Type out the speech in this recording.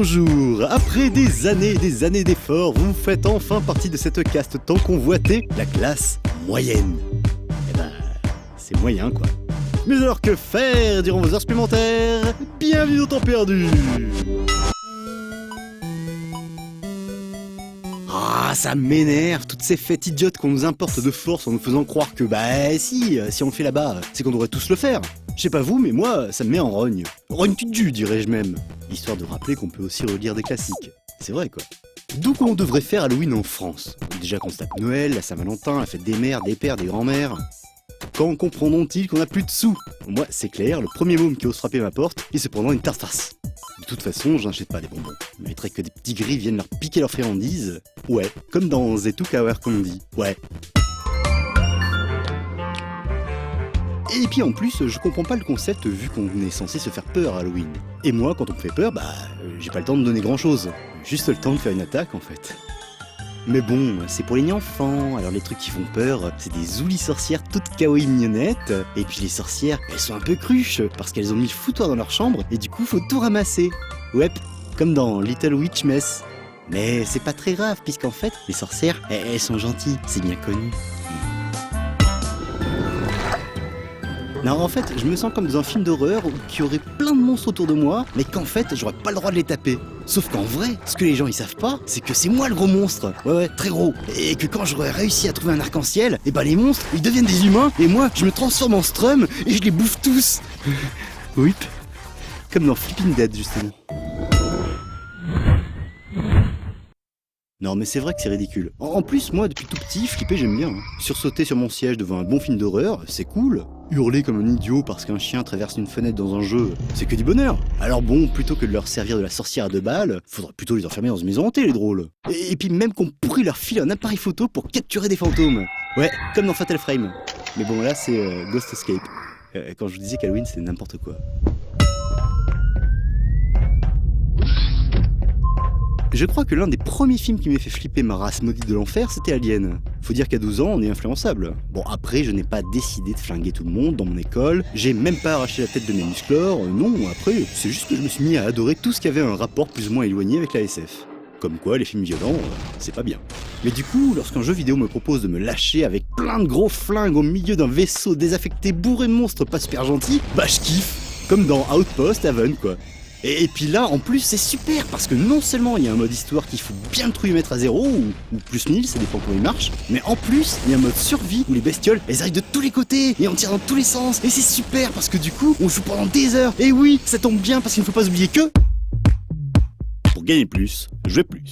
Bonjour. Après des années et des années d'efforts, vous faites enfin partie de cette caste tant convoitée, la classe moyenne. Eh ben, c'est moyen quoi. Mais alors que faire durant vos heures supplémentaires? Bienvenue au temps perdu. Ah, ça m'énerve, toutes ces fêtes idiotes qu'on nous importe de force en nous faisant croire que si on le fait là-bas, c'est qu'on devrait tous le faire. Je sais pas vous, mais moi, ça me met en rogne. Rogne tu dirais-je même. Histoire de rappeler qu'on peut aussi relire des classiques. C'est vrai quoi. D'où qu'on devrait faire Halloween en France. Déjà qu'on se tape Noël, la Saint-Valentin, la fête des mères, des pères, des grands-mères. Quand comprendront-ils qu'on a plus de sous? Moi, c'est clair, le premier môme qui ose frapper ma porte, il se prendra une tarte farce. De toute façon, j'achète pas des bonbons. Il mériterait que des petits gris viennent leur piquer leurs friandises. Ouais, comme dans Zetukawer Kondi. Ouais. Et puis en plus, je comprends pas le concept vu qu'on est censé se faire peur à Halloween. Et moi, quand on me fait peur, j'ai pas le temps de donner grand chose. Juste le temps de faire une attaque en fait. Mais bon, c'est pour les enfants, alors les trucs qui font peur, c'est des zoulis sorcières toutes kawaii mignonnettes. Et puis les sorcières, elles sont un peu cruches, parce qu'elles ont mis le foutoir dans leur chambre, et du coup faut tout ramasser. Ouais, comme dans Little Witch Mess. Mais c'est pas très grave, puisqu'en fait, les sorcières, elles sont gentilles, c'est bien connu. Non, en fait, je me sens comme dans un film d'horreur où il y aurait plein de monstres autour de moi, mais qu'en fait, j'aurais pas le droit de les taper. Sauf qu'en vrai, ce que les gens ils savent pas, c'est que c'est moi le gros monstre. Ouais, très gros. Et que quand j'aurais réussi à trouver un arc-en-ciel, et les monstres, ils deviennent des humains, et moi, je me transforme en Strum, et je les bouffe tous. Oui. Comme dans Flipping Dead, justement. Non mais c'est vrai que c'est ridicule. En plus, moi, depuis tout petit, flipper j'aime bien. Sursauter sur mon siège devant un bon film d'horreur, c'est cool. Hurler comme un idiot parce qu'un chien traverse une fenêtre dans un jeu, c'est que du bonheur. Alors bon, plutôt que de leur servir de la sorcière à 2 balles, faudrait plutôt les enfermer dans une maison hantée, les drôles. Et puis même qu'on pourrait leur filer un appareil photo pour capturer des fantômes. Ouais, comme dans Fatal Frame. Mais bon là c'est Ghost Escape. Quand je vous disais qu'Halloween c'est n'importe quoi. Je crois que l'un des premiers films qui m'a fait flipper ma race maudite de l'enfer, c'était Alien. Faut dire qu'à 12 ans, on est influençable. Bon, après, je n'ai pas décidé de flinguer tout le monde dans mon école, j'ai même pas arraché la tête de mes musclores, non, après, c'est juste que je me suis mis à adorer tout ce qui avait un rapport plus ou moins éloigné avec la SF. Comme quoi, les films violents, c'est pas bien. Mais du coup, lorsqu'un jeu vidéo me propose de me lâcher avec plein de gros flingues au milieu d'un vaisseau désaffecté bourré de monstres pas super gentils, je kiffe. Comme dans Outpost Haven, quoi. Et puis là, en plus, c'est super, parce que non seulement il y a un mode histoire qu'il faut bien le trouver mettre à 0, ou plus 1000, ça dépend comment il marche, mais en plus, il y a un mode survie où les bestioles, elles arrivent de tous les côtés, et on tire dans tous les sens, et c'est super, parce que du coup, on joue pendant des heures, et oui, ça tombe bien, parce qu'il ne faut pas oublier que... Pour gagner plus, jouer plus.